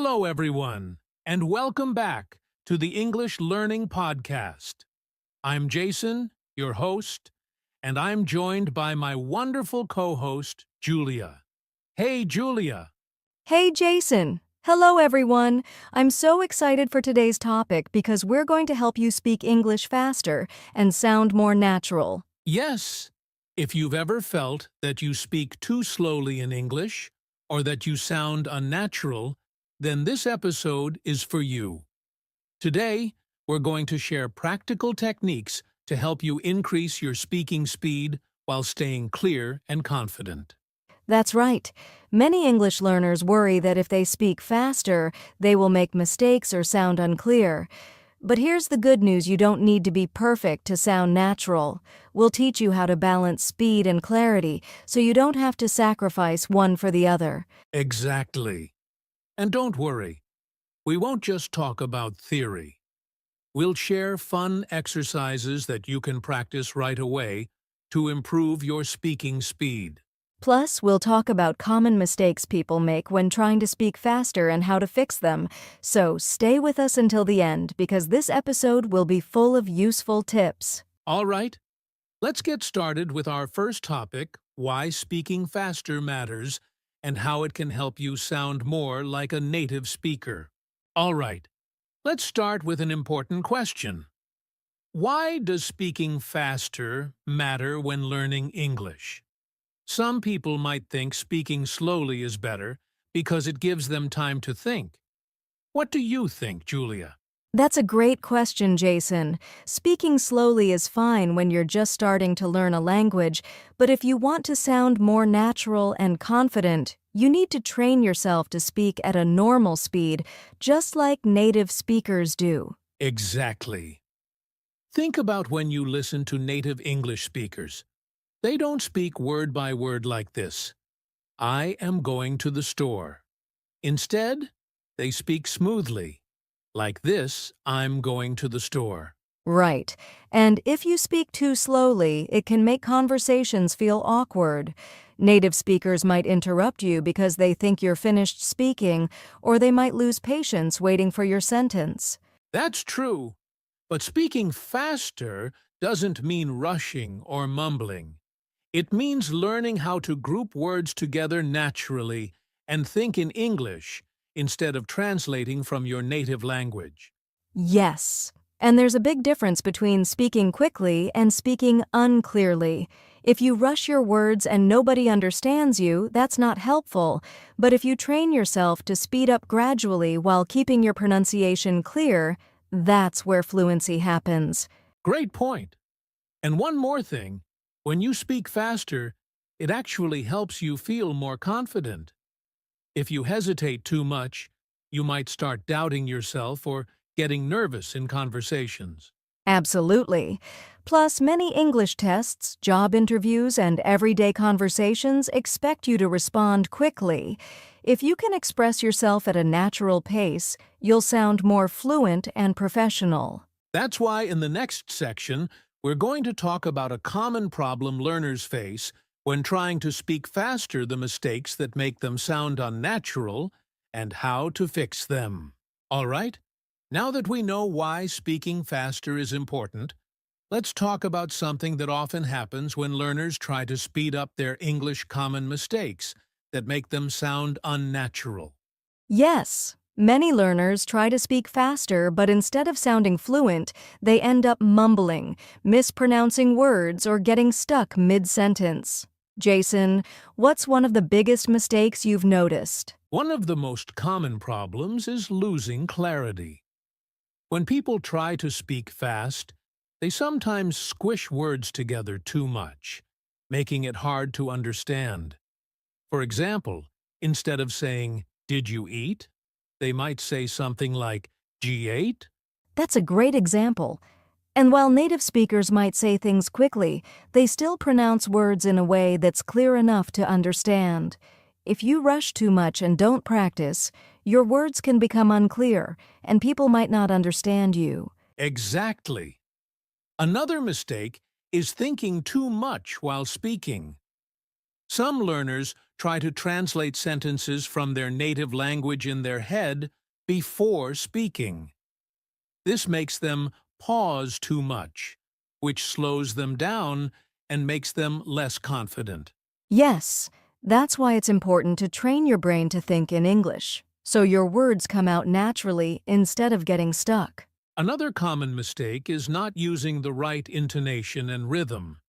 Hello, everyone, and welcome back to the English Learning Podcast. I'm Jason, your host, and I'm joined by my wonderful co-host, Julia. Hey, Julia. Hey, Jason. Hello, everyone. I'm so excited for today's topic because we're going to help you speak English faster and sound more natural. Yes, if you've ever felt that you speak too slowly in English or that you sound unnatural, then this episode is for you. Today, we're going to share practical techniques to help you increase your speaking speed while staying clear and confident. That's right. Many English learners worry that if they speak faster, they will make mistakes or sound unclear. But here's the good news: you don't need to be perfect to sound natural. We'll teach you how to balance speed and clarity so you don't have to sacrifice one for the other. Exactly. And don't worry, we won't just talk about theory. We'll share fun exercises that you can practice right away to improve your speaking speed. Plus, we'll talk about common mistakes people make when trying to speak faster and how to fix them. So stay with us until the end because this episode will be full of useful tips. All right, let's get started with our first topic, why speaking faster matters and how it can help you sound more like a native speaker. All right, let's start with an important question. Why does speaking faster matter when learning English? Some people might think speaking slowly is better because it gives them time to think. What do you think, Julia? That's a great question, Jason. Speaking slowly is fine when you're just starting to learn a language, but if you want to sound more natural and confident, you need to train yourself to speak at a normal speed, just like native speakers do. Exactly. Think about when you listen to native English speakers. They don't speak word by word like this. I am going to the store. Instead, they speak smoothly. Like this, I'm going to the store. Right. And if you speak too slowly, it can make conversations feel awkward. Native speakers might interrupt you because they think you're finished speaking, or they might lose patience waiting for your sentence. That's true. But speaking faster doesn't mean rushing or mumbling. It means learning how to group words together naturally and think in English instead of translating from your native language. Yes. And there's a big difference between speaking quickly and speaking unclearly. If you rush your words and nobody understands you, that's not helpful. But if you train yourself to speed up gradually while keeping your pronunciation clear, that's where fluency happens. Great point. And one more thing, when you speak faster, it actually helps you feel more confident. If you hesitate too much, you might start doubting yourself or getting nervous in conversations. Absolutely. Plus, many English tests, job interviews, and everyday conversations expect you to respond quickly. If you can express yourself at a natural pace, you'll sound more fluent and professional. That's why in the next section, we're going to talk about a common problem learners face when trying to speak faster, the mistakes that make them sound unnatural, and how to fix them. All right? Now that we know why speaking faster is important, let's talk about something that often happens when learners try to speed up their English common mistakes that make them sound unnatural. Yes, many learners try to speak faster, but instead of sounding fluent, they end up mumbling, mispronouncing words, or getting stuck mid-sentence. Jason, what's one of the biggest mistakes you've noticed? One of the most common problems is losing clarity. When people try to speak fast, they sometimes squish words together too much, making it hard to understand. For example, instead of saying, "Did you eat?" they might say something like, "G8?" That's a great example. And while native speakers might say things quickly, they still pronounce words in a way that's clear enough to understand. If you rush too much and don't practice, your words can become unclear, and people might not understand you. Exactly. Another mistake is thinking too much while speaking. Some learners try to translate sentences from their native language in their head before speaking. This makes them pause too much, which slows them down and makes them less confident. Yes, that's why it's important to train your brain to think in English, so your words come out naturally instead of getting stuck. Another common mistake is not using the right intonation and rhythm.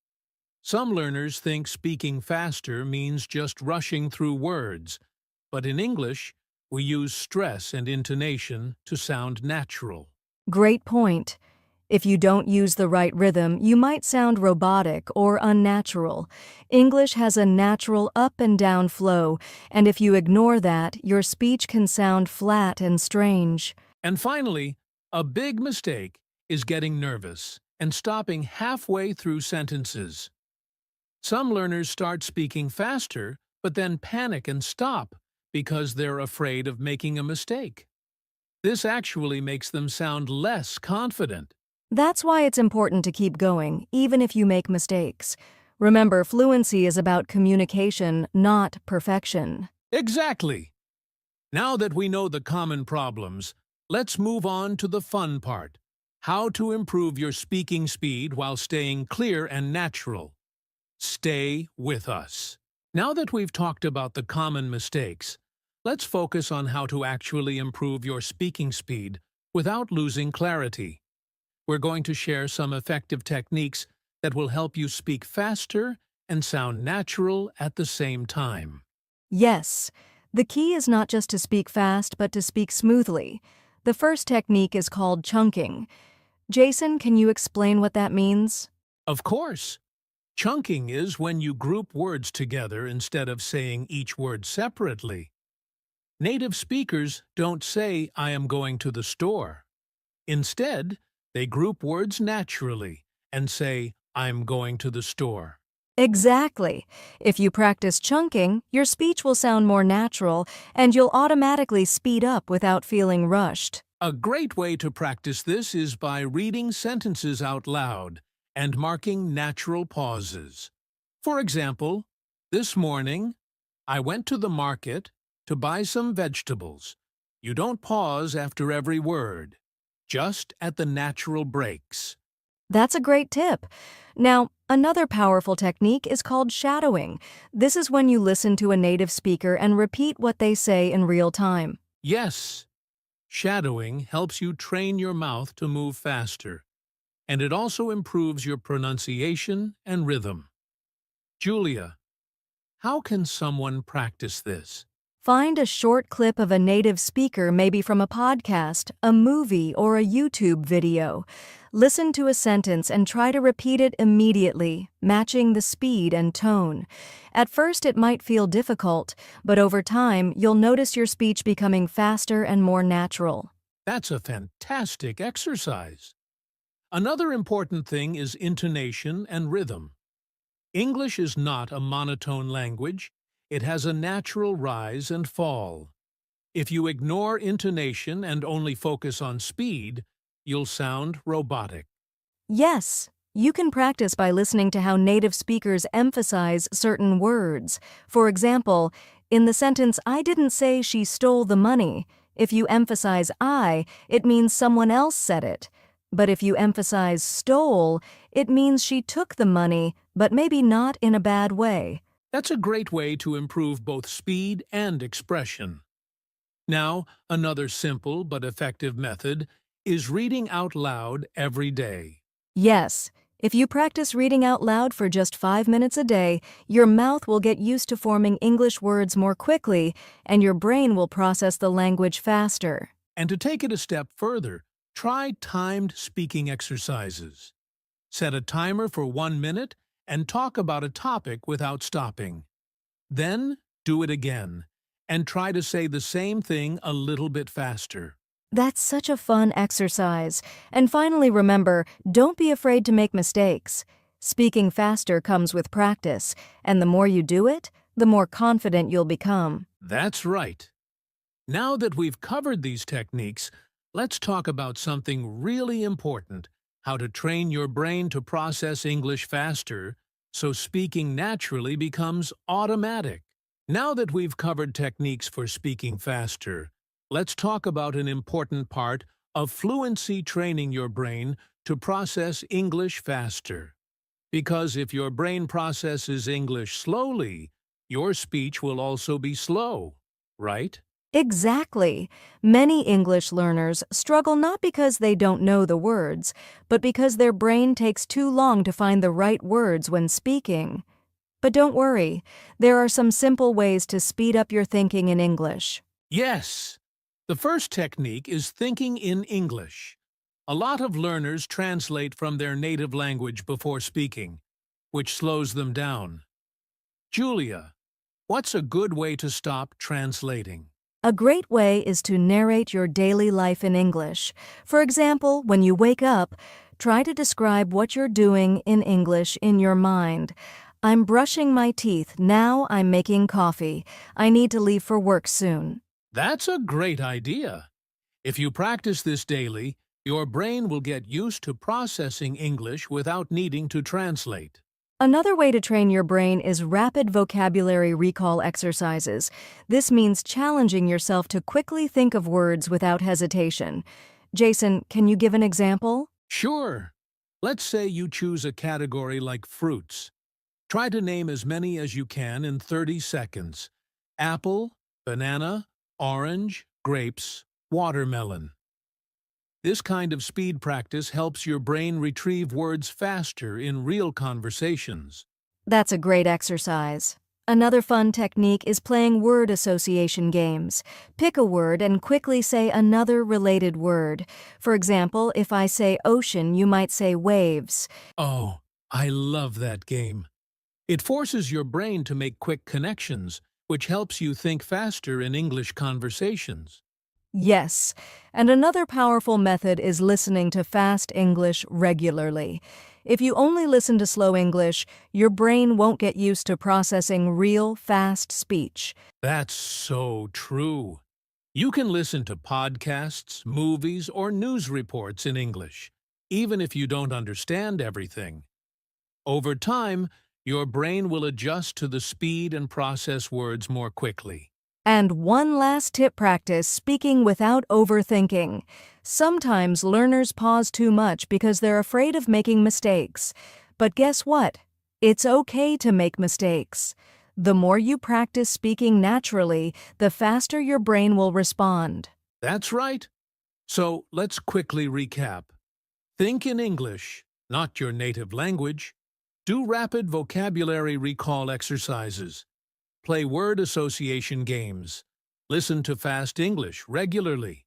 Some learners think speaking faster means just rushing through words, but in English, we use stress and intonation to sound natural. Great point. If you don't use the right rhythm, you might sound robotic or unnatural. English has a natural up and down flow, and if you ignore that, your speech can sound flat and strange. And finally, a big mistake is getting nervous and stopping halfway through sentences. Some learners start speaking faster, but then panic and stop because they're afraid of making a mistake. This actually makes them sound less confident. That's why it's important to keep going, even if you make mistakes. Remember, fluency is about communication, not perfection. Exactly. Now that we know the common problems, let's move on to the fun part: how to improve your speaking speed while staying clear and natural. Stay with us. Now that we've talked about the common mistakes, let's focus on how to actually improve your speaking speed without losing clarity. We're going to share some effective techniques that will help you speak faster and sound natural at the same time. Yes, the key is not just to speak fast, but to speak smoothly. The first technique is called chunking. Jason, can you explain what that means? Of course, chunking is when you group words together instead of saying each word separately. Native speakers don't say, "I am going to the store." Instead, they group words naturally and say, "I'm going to the store." Exactly. If you practice chunking, your speech will sound more natural, and you'll automatically speed up without feeling rushed. A great way to practice this is by reading sentences out loud and marking natural pauses. For example, this morning, I went to the market to buy some vegetables. You don't pause after every word, just at the natural breaks. That's a great tip. Now, another powerful technique is called shadowing. This is when you listen to a native speaker and repeat what they say in real time. Yes, shadowing helps you train your mouth to move faster, and it also improves your pronunciation and rhythm. Julia, how can someone practice this? Find a short clip of a native speaker, maybe from a podcast, a movie, or a YouTube video. Listen to a sentence and try to repeat it immediately, matching the speed and tone. At first, it might feel difficult, but over time, you'll notice your speech becoming faster and more natural. That's a fantastic exercise. Another important thing is intonation and rhythm. English is not a monotone language. It has a natural rise and fall. If you ignore intonation and only focus on speed, you'll sound robotic. Yes, you can practice by listening to how native speakers emphasize certain words. For example, in the sentence, "I didn't say she stole the money," if you emphasize "I," it means someone else said it. But if you emphasize "stole," it means she took the money, but maybe not in a bad way. That's a great way to improve both speed and expression. Now, another simple but effective method is reading out loud every day. Yes, if you practice reading out loud for just 5 minutes a day, your mouth will get used to forming English words more quickly, and your brain will process the language faster. And to take it a step further, try timed speaking exercises. Set a timer for 1 minute and talk about a topic without stopping. Then do it again and try to say the same thing a little bit faster. That's such a fun exercise. And finally, remember, don't be afraid to make mistakes. Speaking faster comes with practice, and the more you do it, the more confident you'll become. That's right. Now that we've covered these techniques, let's talk about something really important: how to train your brain to process English faster so speaking naturally becomes automatic. Now that we've covered techniques for speaking faster, let's talk about an important part of fluency: training your brain to process English faster. Because if your brain processes English slowly, your speech will also be slow, right? Exactly. Many English learners struggle not because they don't know the words, but because their brain takes too long to find the right words when speaking. But don't worry, there are some simple ways to speed up your thinking in English. Yes! The first technique is thinking in English. A lot of learners translate from their native language before speaking, which slows them down. Julia, what's a good way to stop translating? A great way is to narrate your daily life in English. For example, when you wake up, try to describe what you're doing in English in your mind. I'm brushing my teeth, now I'm making coffee. I need to leave for work soon. That's a great idea. If you practice this daily, your brain will get used to processing English without needing to translate. Another way to train your brain is rapid vocabulary recall exercises. This means challenging yourself to quickly think of words without hesitation. Jason, can you give an example? Sure. Let's say you choose a category like fruits. Try to name as many as you can in 30 seconds. Apple, banana, orange, grapes, watermelon. This kind of speed practice helps your brain retrieve words faster in real conversations. That's a great exercise. Another fun technique is playing word association games. Pick a word and quickly say another related word. For example, if I say ocean, you might say waves. Oh, I love that game. It forces your brain to make quick connections, which helps you think faster in English conversations. Yes, and another powerful method is listening to fast English regularly. If you only listen to slow English, your brain won't get used to processing real, fast speech. That's so true. You can listen to podcasts, movies, or news reports in English, even if you don't understand everything. Over time, your brain will adjust to the speed and process words more quickly. And one last tip: practice speaking without overthinking. Sometimes learners pause too much because they're afraid of making mistakes. But guess what? It's okay to make mistakes. The more you practice speaking naturally, the faster your brain will respond. That's right. So let's quickly recap. Think in English, not your native language. Do rapid vocabulary recall exercises. Play word association games. Listen to fast English regularly.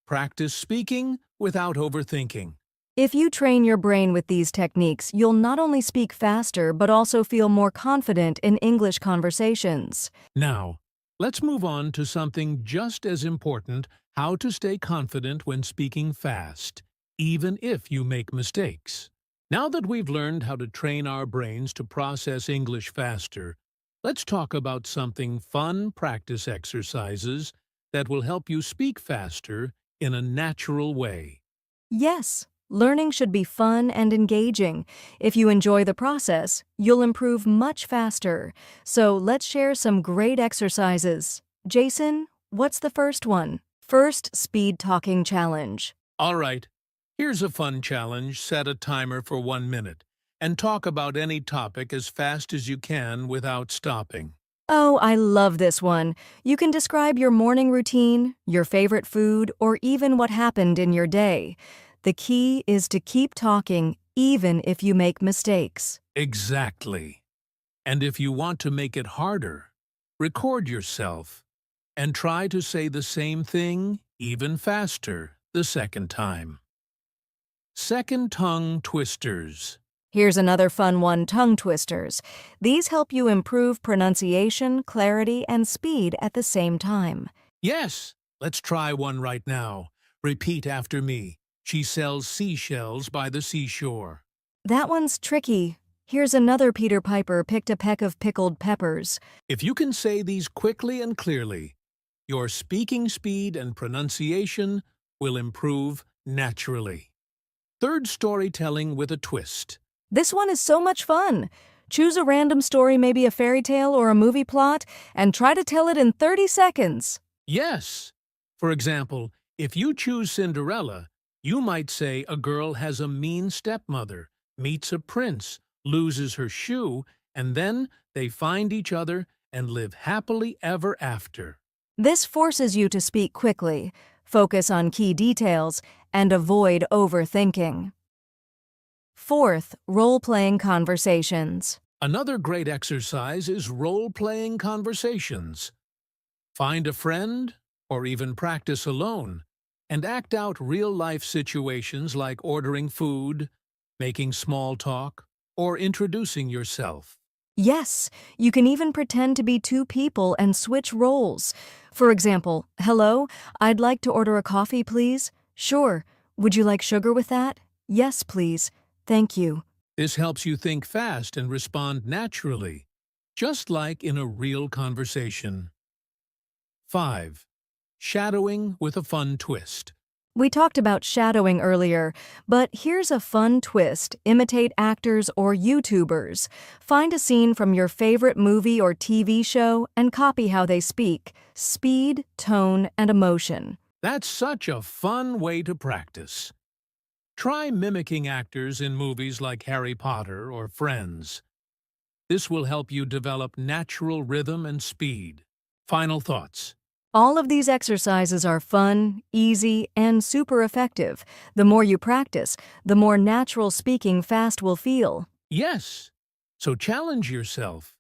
Practice speaking without overthinking. If you train your brain with these techniques, you'll not only speak faster but also feel more confident in English conversations. Now, let's move on to something just as important: how to stay confident when speaking fast, even if you make mistakes. Now that we've learned how to train our brains to process English faster, let's talk about something fun: practice exercises that will help you speak faster in a natural way. Yes, learning should be fun and engaging. If you enjoy the process, you'll improve much faster. So let's share some great exercises. Jason, what's the first one? First, speed talking challenge. All right, here's a fun challenge: set a timer for 1 minute and talk about any topic as fast as you can without stopping. Oh, I love this one. You can describe your morning routine, your favorite food, or even what happened in your day. The key is to keep talking even if you make mistakes. Exactly. And if you want to make it harder, record yourself and try to say the same thing even faster the second time. Second tongue twisters. Here's another fun one: tongue twisters. These help you improve pronunciation, clarity, and speed at the same time. Yes, let's try one right now. Repeat after me. She sells seashells by the seashore. That one's tricky. Here's another: Peter Piper picked a peck of pickled peppers. If you can say these quickly and clearly, your speaking speed and pronunciation will improve naturally. Third, storytelling with a twist. This one is so much fun. Choose a random story, maybe a fairy tale or a movie plot, and try to tell it in 30 seconds. Yes. For example, if you choose Cinderella, you might say a girl has a mean stepmother, meets a prince, loses her shoe, and then they find each other and live happily ever after. This forces you to speak quickly, focus on key details, and avoid overthinking. Fourth, role-playing conversations. Another great exercise is role-playing conversations. Find a friend, or even practice alone, and act out real-life situations like ordering food, making small talk, or introducing yourself. Yes, you can even pretend to be two people and switch roles. For example, hello, I'd like to order a coffee, please. Sure. Would you like sugar with that? Yes, please. Thank you. This helps you think fast and respond naturally, just like in a real conversation. 5. Shadowing with a fun twist. We talked about shadowing earlier, but here's a fun twist: imitate actors or YouTubers. Find a scene from your favorite movie or TV show and copy how they speak. Speed, tone, and emotion. That's such a fun way to practice. Try mimicking actors in movies like Harry Potter or Friends. This will help you develop natural rhythm and speed. Final thoughts. All of these exercises are fun, easy, and super effective. The more you practice, the more natural speaking fast will feel. Yes, so challenge yourself.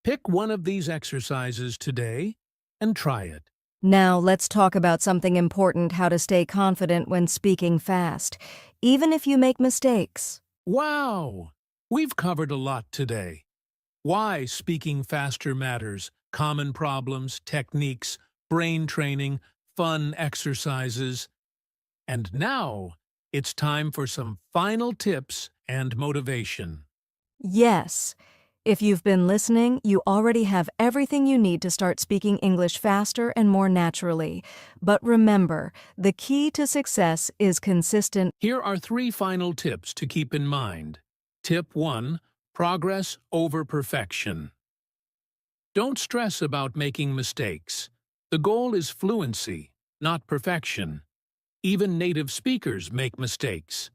Pick one of these exercises today and try it. Now let's talk about something important: how to stay confident when speaking fast, even if you make mistakes. Wow! We've covered a lot today. Why speaking faster matters, common problems, techniques, brain training, fun exercises. And now, it's time for some final tips and motivation. Yes. If you've been listening, you already have everything you need to start speaking English faster and more naturally. But remember, the key to success is consistent. Here are 3 final tips to keep in mind. Tip 1. Progress over perfection. Don't stress about making mistakes. The goal is fluency, not perfection. Even native speakers make mistakes.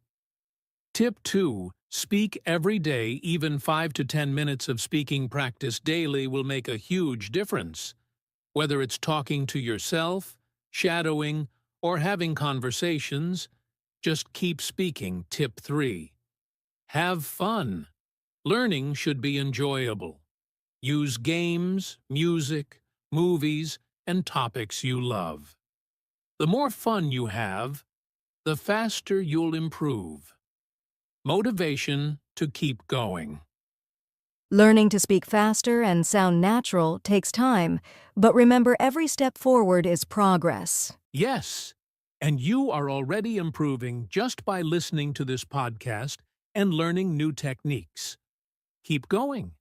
Tip 2. Speak every day. Even 5 to 10 minutes of speaking practice daily will make a huge difference. Whether it's talking to yourself, shadowing, or having conversations, just keep speaking. Tip 3. Have fun. Learning should be enjoyable. Use games, music, movies, and topics you love. The more fun you have, the faster you'll improve. Motivation to keep going. Learning to speak faster and sound natural takes time, but remember, every step forward is progress. Yes, and you are already improving just by listening to this podcast and learning new techniques. Keep going,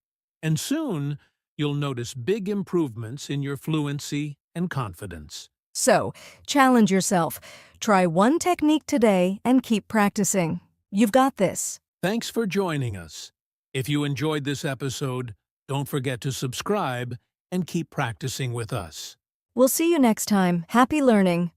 and soon you'll notice big improvements in your fluency and confidence. So, challenge yourself. Try one technique today and keep practicing. You've got this. Thanks for joining us. If you enjoyed this episode, don't forget to subscribe and keep practicing with us. We'll see you next time. Happy learning.